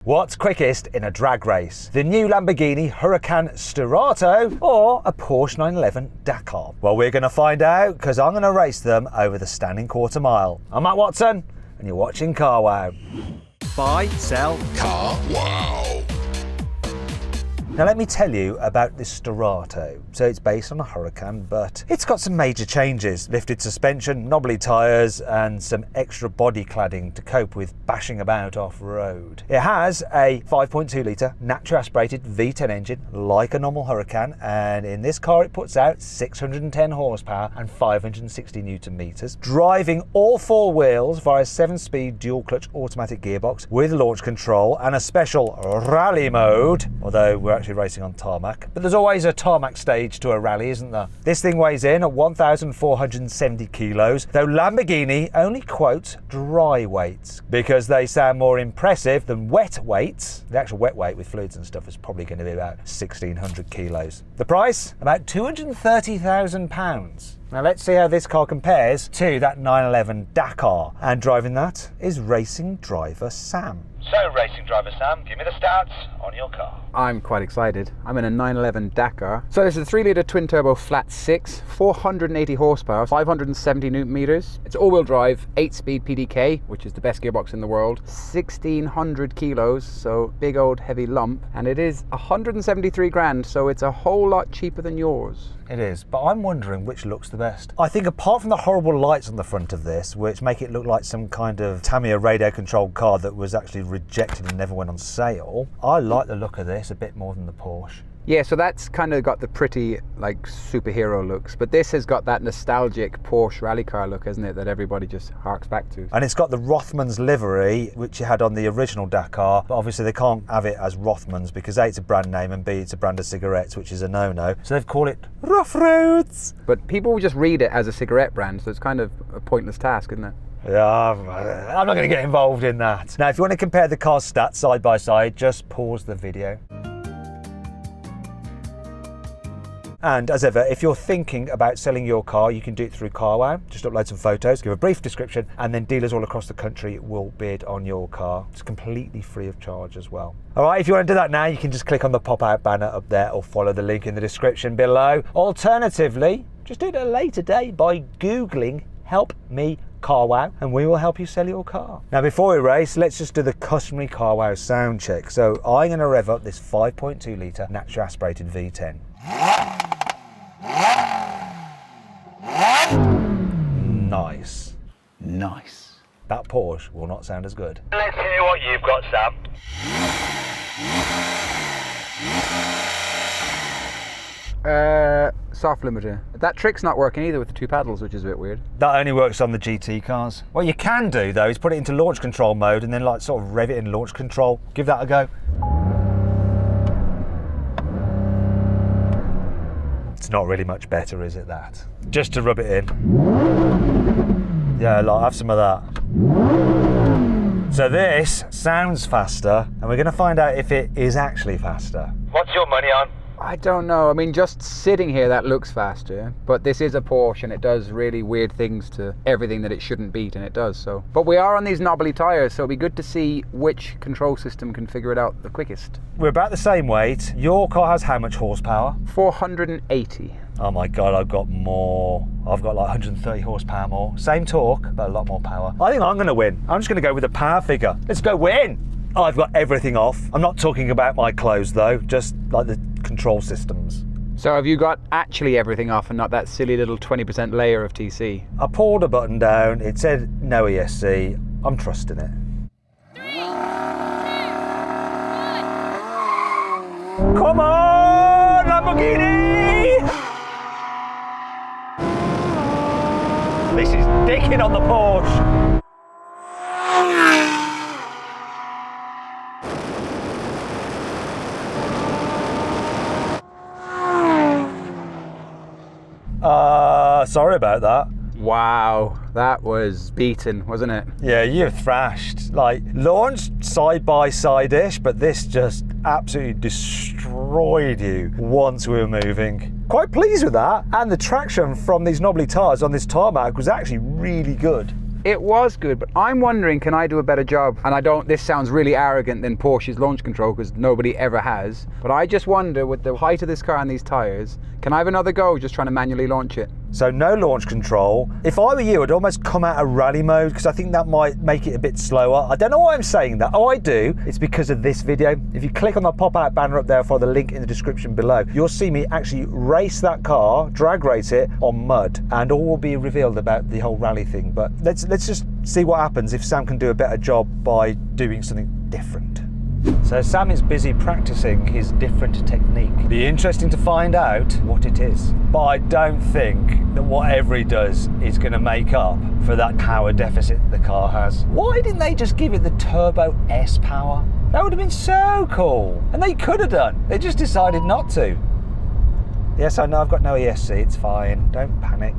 What's quickest in a drag race? The new Lamborghini Huracan Sterrato or a Porsche 911 Dakar? Well, we're going to find out because I'm going to race them over the standing quarter mile. I'm Matt Watson and you're watching Carwow. Buy, sell, Carwow. Now let me tell you about this Sterrato. So it's based on a Huracan, but it's got some major changes. Lifted suspension, knobbly tyres and some extra body cladding to cope with bashing about off-road. It has a 5.2 litre naturally aspirated V10 engine like a normal Huracan, and in this car it puts out 610 horsepower and 560 newton meters. Driving all four wheels via a 7-speed dual clutch automatic gearbox with launch control and a special rally mode, although we're actually racing on tarmac. But there's always a tarmac stage to a rally, isn't there? This thing weighs in at 1,470 kilos, though Lamborghini only quotes dry weights because they sound more impressive than wet weights. The actual wet weight with fluids and stuff is probably going to be about 1,600 kilos. The price? About £230,000. Now let's see how this car compares to that 911 Dakar. And driving that is racing driver Sam. So racing driver Sam, give me the stats on your car. I'm quite excited. I'm in a 911 Dakar. So this is a 3-litre twin-turbo flat 6, 480 horsepower, 570 newton meters. It's all-wheel drive, 8-speed PDK, which is the best gearbox in the world. 1,600 kilos, so big old heavy lump. And it is 173 grand, so it's a whole lot cheaper than yours. It is, but I'm wondering which looks the best. I think apart from the horrible lights on the front of this, which make it look like some kind of Tamiya radio-controlled car that was actually rejected and never went on sale, I like the look of this a bit more than the Porsche. Yeah, so that's kind of got the pretty, like, superhero looks, but this has got that nostalgic Porsche rally car look, hasn't it, that everybody just harks back to. And it's got the Rothmans livery, which you had on the original Dakar, but obviously they can't have it as Rothmans because A, it's a brand name, and B, it's a brand of cigarettes, which is a no-no. So they've called it Rough Roads. But people will just read it as a cigarette brand, so it's kind of a pointless task, isn't it? Yeah, I'm not going to get involved in that. Now, if you want to compare the car's stats side by side, just pause the video. And as ever, if you're thinking about selling your car, you can do it through Carwow. Just upload some photos, give a brief description, and then dealers all across the country will bid on your car. It's completely free of charge as well. All right, if you want to do that now, you can just click on the pop-out banner up there or follow the link in the description below. Alternatively, just do it at a later date by Googling Help Me Carwow and we will help you sell your car. Now before we race, let's just do the customary Carwow sound check. So I'm going to rev up this 5.2 litre naturally aspirated V10. Nice. Nice. That Porsche will not sound as good. Let's hear what you've got, Sam. Soft limiter. That trick's not working either with the two paddles, which is a bit weird. That only works on the GT cars. What you can do though is put it into launch control mode and then like sort of rev it in launch control. Give that a go. It's not really much better, is it, that? Just to rub it in. Yeah, like, have some of that. So this sounds faster, and we're going to find out if it is actually faster. What's your money on? I don't know. I mean, just sitting here, that looks faster. But this is a Porsche, and it does really weird things to everything that it shouldn't beat, and it does so. But we are on these knobbly tyres, so it'll be good to see which control system can figure it out the quickest. We're about the same weight. Your car has how much horsepower? 480. Oh my God, I've got more. I've got like 130 horsepower more. Same torque, but a lot more power. I think I'm going to win. I'm just going to go with a power figure. Let's go win. I've got everything off. I'm not talking about my clothes though, just like the control systems. So have you got actually everything off and not that silly little 20% layer of TC? I pulled a button down, it said no ESC. I'm trusting it. 3, 2, 1. Come on, Lamborghini! This is dicking on the Porsche. Sorry about that. Wow, that was beaten, wasn't it? Yeah, you're thrashed. Like, launched side by side-ish, but this just absolutely destroyed you once we were moving. Quite pleased with that. And the traction from these knobbly tyres on this tarmac was actually really good. It was good, but I'm wondering, can I do a better job? And this sounds really arrogant than Porsche's launch control, because nobody ever has. But I just wonder, with the height of this car and these tyres, can I have another go just trying to manually launch it? So no launch control. If I were you, I'd almost come out of rally mode, because I think that might make it a bit slower. I don't know why I'm saying that. Oh, I do. It's because of this video. If you click on the pop-out banner up there for the link in the description below, you'll see me actually race that car, drag race it on mud, and all will be revealed about the whole rally thing. But let's just see what happens if Sam can do a better job by doing something different. So Sam is busy practicing his different technique. Be interesting to find out what it is. But I don't think that whatever he does is going to make up for that power deficit the car has. Why didn't they just give it the Turbo S power? That would have been so cool. And they could have done. They just decided not to. Yes, I know I've got no ESC, it's fine. Don't panic.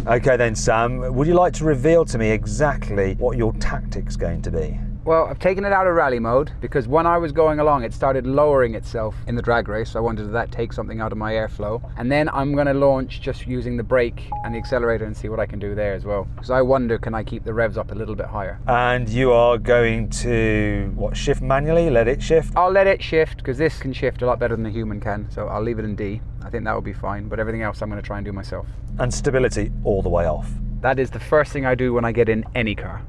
Okay then, Sam, would you like to reveal to me exactly what your tactic's going to be? Well, I've taken it out of rally mode because when I was going along, it started lowering itself in the drag race. So I wondered if that take something out of my airflow. And then I'm going to launch just using the brake and the accelerator and see what I can do there as well. Because I wonder, can I keep the revs up a little bit higher? And you are going to, what, shift manually? Let it shift? I'll let it shift because this can shift a lot better than a human can. So I'll leave it in D. I think that will be fine. But everything else I'm going to try and do myself. And stability all the way off. That is the first thing I do when I get in any car.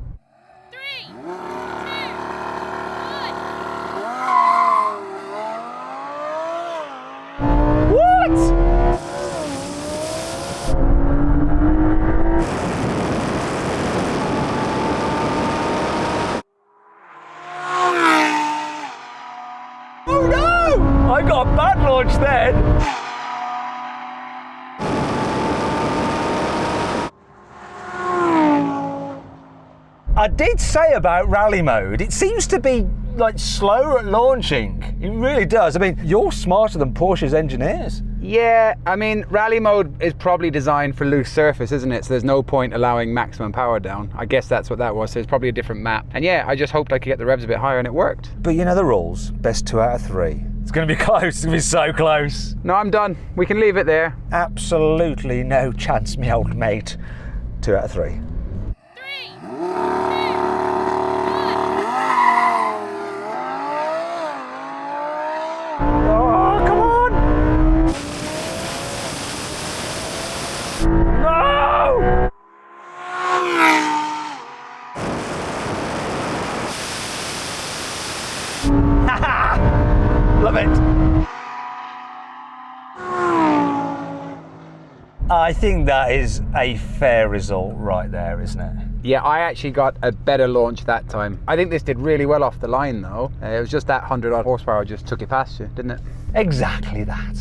Oh no! I got a bad launch then. I did say about rally mode, it seems to be like slower at launching. It really does. I mean, you're smarter than Porsche's engineers. Yeah, I mean, rally mode is probably designed for loose surface, isn't it? So there's no point allowing maximum power down. I guess that's what that was. So it's probably a different map. And yeah, I just hoped I could get the revs a bit higher and it worked. But you know the rules, best 2 out of 3. It's going to be close, it's going to be so close. No, I'm done. We can leave it there. Absolutely no chance, me old mate. 2 out of 3. Oh, come on! No! Haha! Love it! I think that is a fair result right there, isn't it? Yeah, I actually got a better launch that time. I think this did really well off the line though. It was just that 100 odd horsepower just took it past you, didn't it? Exactly that.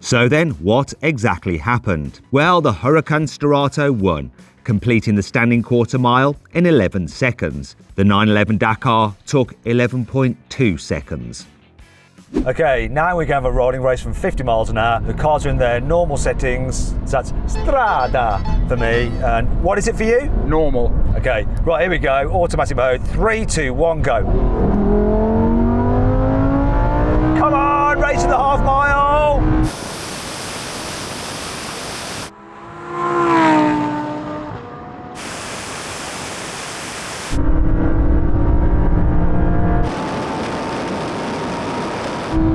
So then, what exactly happened? Well, the Huracan Sterrato won, completing the standing quarter mile in 11 seconds. The 911 Dakar took 11.2 seconds. Okay, now we can have a rolling race from 50 miles an hour. The cars are in their normal settings, so that's Strada for me. And what is it for you? Normal. Okay, right, here we go. Automatic mode. 3, 2, 1, go. Come on, race to the half mile.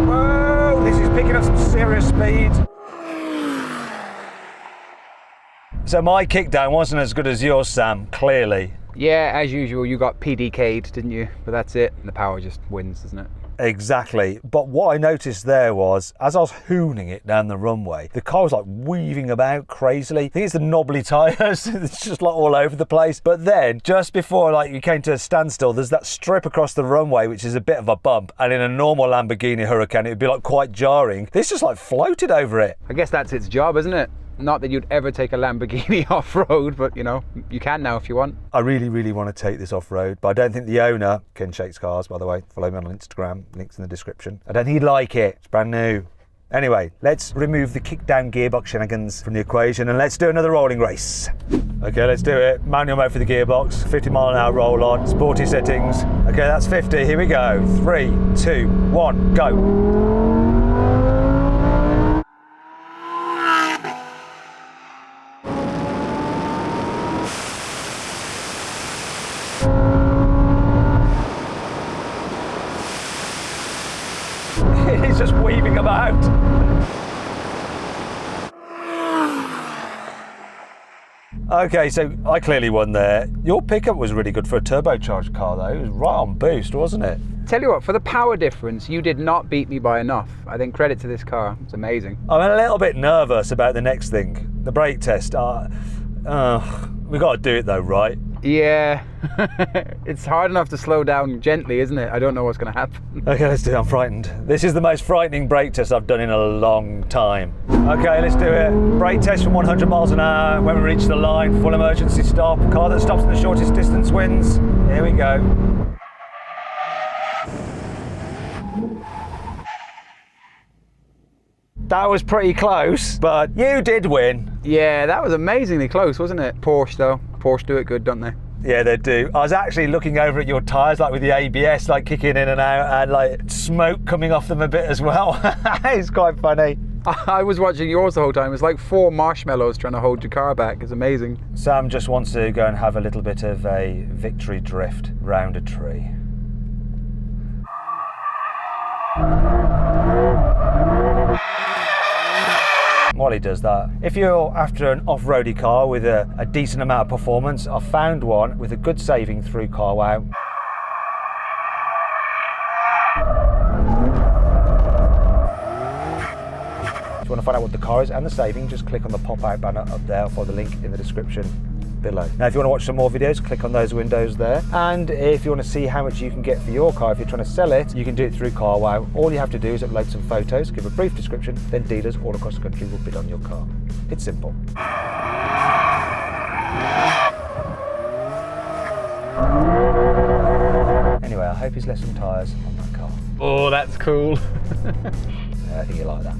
Whoa, this is picking up some serious speed. So my kickdown wasn't as good as yours, Sam, clearly. Yeah, as usual, you got PDK'd, didn't you? But that's it. The power just wins, doesn't it? Exactly. But what I noticed there was, as I was hooning it down the runway, the car was like weaving about crazily. I think it's the knobbly tyres. It's just like all over the place. But then, just before like you came to a standstill, there's that strip across the runway, which is a bit of a bump. And in a normal Lamborghini Huracan, it would be like quite jarring. This just like floated over it. I guess that's its job, isn't it? Not that you'd ever take a Lamborghini off-road, but you know, you can now if you want. I really, really want to take this off-road, but I don't think the owner, Ken Shakes Cars, by the way, follow me on Instagram, links in the description. I don't think he'd like it, it's brand new. Anyway, let's remove the kick-down gearbox shenanigans from the equation and let's do another rolling race. Okay, let's do it. Manual mode for the gearbox, 50 mile an hour roll on, sporty settings. Okay, that's 50, here we go. 3, 2, 1, go. He's just weaving about. Okay, so I clearly won there. Your pickup was really good for a turbocharged car though. It was right on boost, wasn't it? Tell you what, for the power difference, you did not beat me by enough. I think credit to this car. It's amazing. I'm a little bit nervous about the next thing, the brake test. We got to do it though, right? Yeah, it's hard enough to slow down gently, isn't it? I don't know what's going to happen. Okay, let's do it. I'm frightened. This is the most frightening brake test I've done in a long time. Okay, let's do it. Brake test from 100 miles an hour. When we reach the line, full emergency stop. Car that stops in the shortest distance wins. Here we go. That was pretty close, but you did win. Yeah, that was amazingly close, wasn't it? Porsche though. Porsche do it good, don't they? Yeah, they do. I was actually looking over at your tyres, like with the ABS, like kicking in and out, and like smoke coming off them a bit as well. It's quite funny. I was watching yours the whole time. It's like 4 marshmallows trying to hold your car back. It's amazing. Sam just wants to go and have a little bit of a victory drift round a tree. While he does that, if you're after an off-roady car with a decent amount of performance, I found one with a good saving through Carwow. If you want to find out what the car is and the saving, just click on the pop-out banner up there or follow the link in the description below. Now if you want to watch some more videos, click on those windows there, and if you want to see how much you can get for your car if you're trying to sell it, you can do it through Carwow. All you have to do is upload some photos, give a brief description, then dealers all across the country will bid on your car. It's simple. Anyway, I hope he's left some tyres on that car. Oh, that's cool. I think you like that.